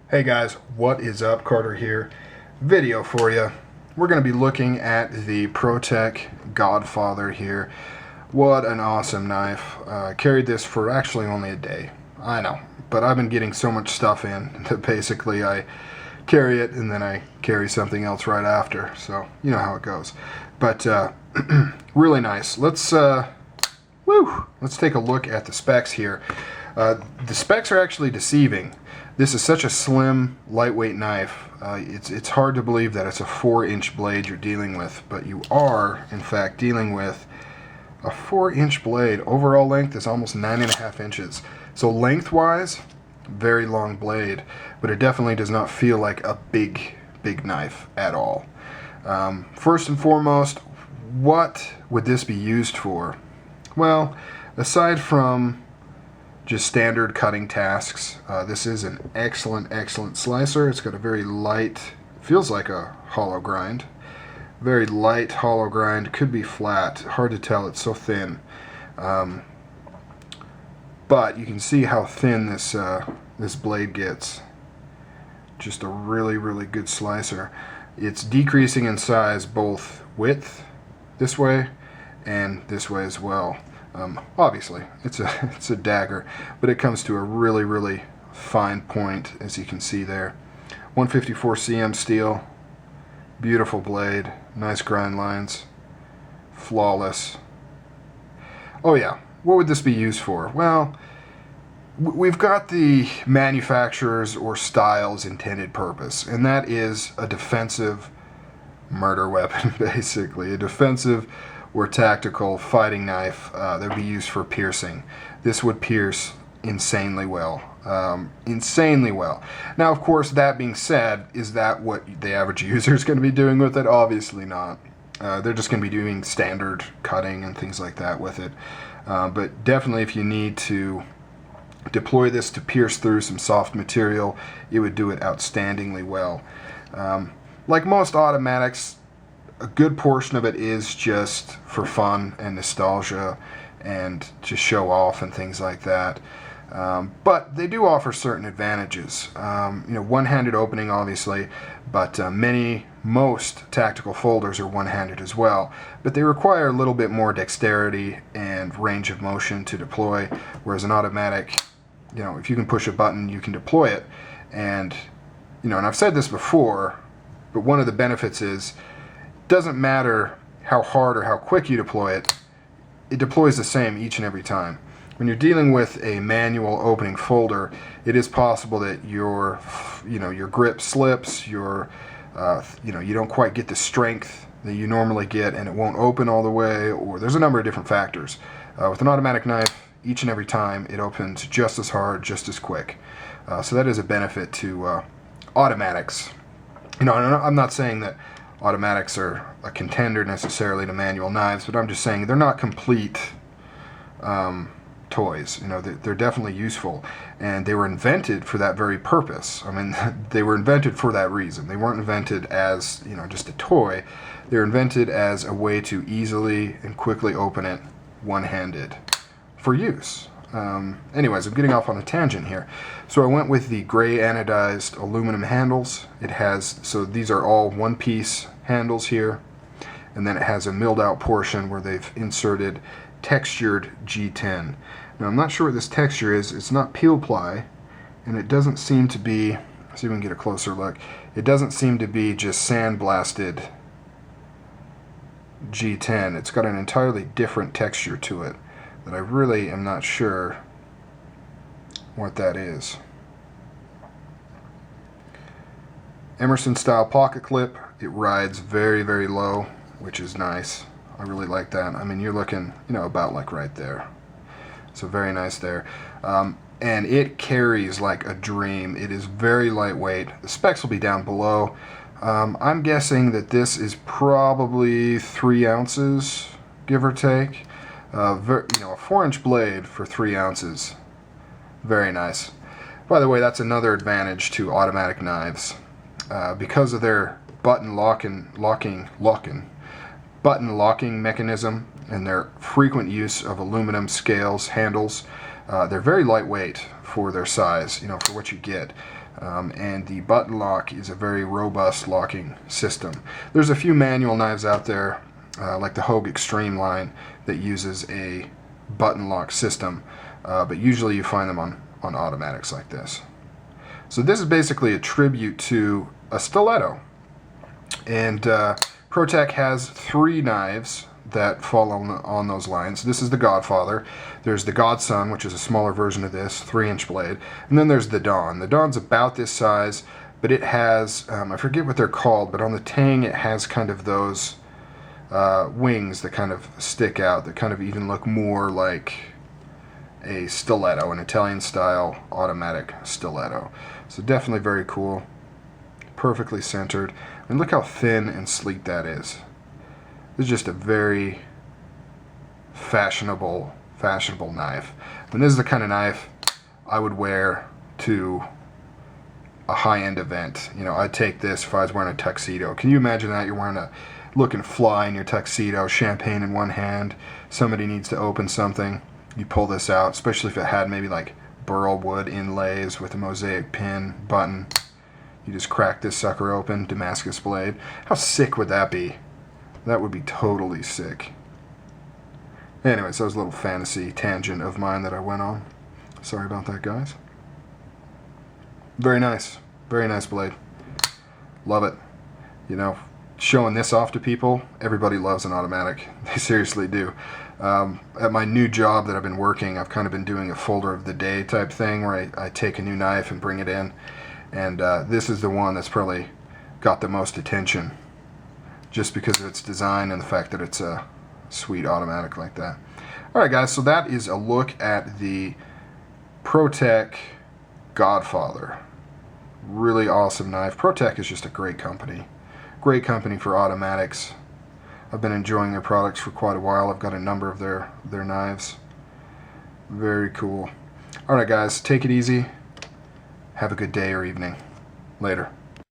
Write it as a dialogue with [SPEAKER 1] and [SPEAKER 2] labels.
[SPEAKER 1] Hey guys, what is up? Carter here. Video for you. We're going to be looking at the Protech Godfather here. What an awesome knife. Carried this for actually only a day. I know, but I've been getting so much stuff in that basically I carry it and then I carry something else right after. So you know how it goes. But really nice. Let's take a look at the specs here. The specs are actually deceiving. This is such a slim, lightweight knife. It's hard to believe that it's a 4-inch blade you're dealing with, but you are, in fact, dealing with a 4-inch blade. Overall length is almost 9.5 inches. So lengthwise, very long blade, but it definitely does not feel like a big knife at all. First and foremost, what would this be used for? Well, aside from just standard cutting tasks, this is an excellent slicer. It's got a very light, feels like a hollow grind, very light hollow grind. Could be flat, hard to tell, it's so thin, but you can see how thin this blade gets. Just a really good slicer. It's decreasing in size both width this way and this way as well. Obviously, it's a dagger, but it comes to a really fine point, as you can see there. 154 cm steel, beautiful blade, nice grind lines, flawless. Oh yeah, what would this be used for? Well, we've got the manufacturer's or style's intended purpose, and that is a defensive murder weapon, basically. A defensive or tactical fighting knife that would be used for piercing. This would pierce insanely well. Insanely well. Now, of course, that being said, is that what the average user is going to be doing with it? Obviously not. They're just going to be doing standard cutting and things like that with it. But definitely if you need to deploy this to pierce through some soft material, it would do it outstandingly well. Like most automatics, a good portion of it is just for fun and nostalgia and to show off and things like that. But they do offer certain advantages. One-handed opening, obviously, but most tactical folders are one-handed as well. But they require a little bit more dexterity and range of motion to deploy, whereas an automatic, if you can push a button, you can deploy it. And I've said this before, but one of the benefits is, doesn't matter how hard or how quick you deploy it, it deploys the same each and every time. When you're dealing with a manual opening folder, it is possible that your grip slips, you don't quite get the strength that you normally get, and it won't open all the way, or there's a number of different factors. With an automatic knife, each and every time it opens just as hard, just as quick. So that is a benefit to automatics. I'm not saying that automatics are a contender necessarily to manual knives, but I'm just saying they're not complete toys. They're definitely useful, and they were invented for that very purpose. I mean, they were invented for that reason. They weren't invented as just a toy. They were invented as a way to easily and quickly open it one-handed for use. Anyways, I'm getting off on a tangent here. So I went with the gray anodized aluminum handles. So these are all one-piece handles here, and then it has a milled out portion where they've inserted textured G10. Now I'm not sure what this texture is. It's not peel ply, and it doesn't seem to be, let's see if we can get a closer look, it doesn't seem to be just sandblasted G10. It's got an entirely different texture to it that I really am not sure what that is. Emerson style pocket clip. It rides very low, which is nice. I really like that. I mean, you're looking about like right there. So very nice there. And it carries like a dream. It is very lightweight. The specs will be down below. I'm guessing that this is probably 3 ounces, give or take. A 4-inch blade for 3 ounces. Very nice. By the way, that's another advantage to automatic knives. Because of their button locking mechanism and their frequent use of aluminum scales, handles, they're very lightweight for their size, for what you get. and the button lock is a very robust locking system. There's a few manual knives out there, like the Hogue Extreme line, that uses a button lock system, but usually you find them on automatics like this. So this is basically a tribute to a stiletto, and Protech has 3 knives that fall on those lines. This is the Godfather. There's the Godson, which is a smaller version of this, 3-inch blade, and then there's the Dawn. The Dawn's about this size, but it has, I forget what they're called, but on the tang it has kind of those wings that kind of stick out, that kind of even look more like a stiletto, an Italian style automatic stiletto. So definitely very cool, perfectly centered, and look how thin and sleek that is. This is just a very fashionable knife. And this is the kind of knife I would wear to a high-end event. You know, I'd take this if I was wearing a tuxedo. Can you imagine that? You're wearing a looking fly in your tuxedo, champagne in one hand, somebody needs to open something, you pull this out, especially if it had maybe like burl wood inlays with a mosaic pin button. You just crack this sucker open, Damascus blade. How sick would that be? That would be totally sick. Anyways, that was a little fantasy tangent of mine that I went on. Sorry about that, guys. Very nice blade. Love it. You know, showing this off to people, everybody loves an automatic. They seriously do. At my new job that I've been working, I've kind of been doing a folder of the day type thing where I take a new knife and bring it in, and this is the one that's probably got the most attention, just because of its design and the fact that it's a sweet automatic like that. Alright guys, so that is a look at the Protech Godfather. Really awesome knife. Protech is just a great company. Great company for automatics. I've been enjoying their products for quite a while. I've got a number of their knives. Very cool. Alright guys, take it easy. Have a good day or evening. Later.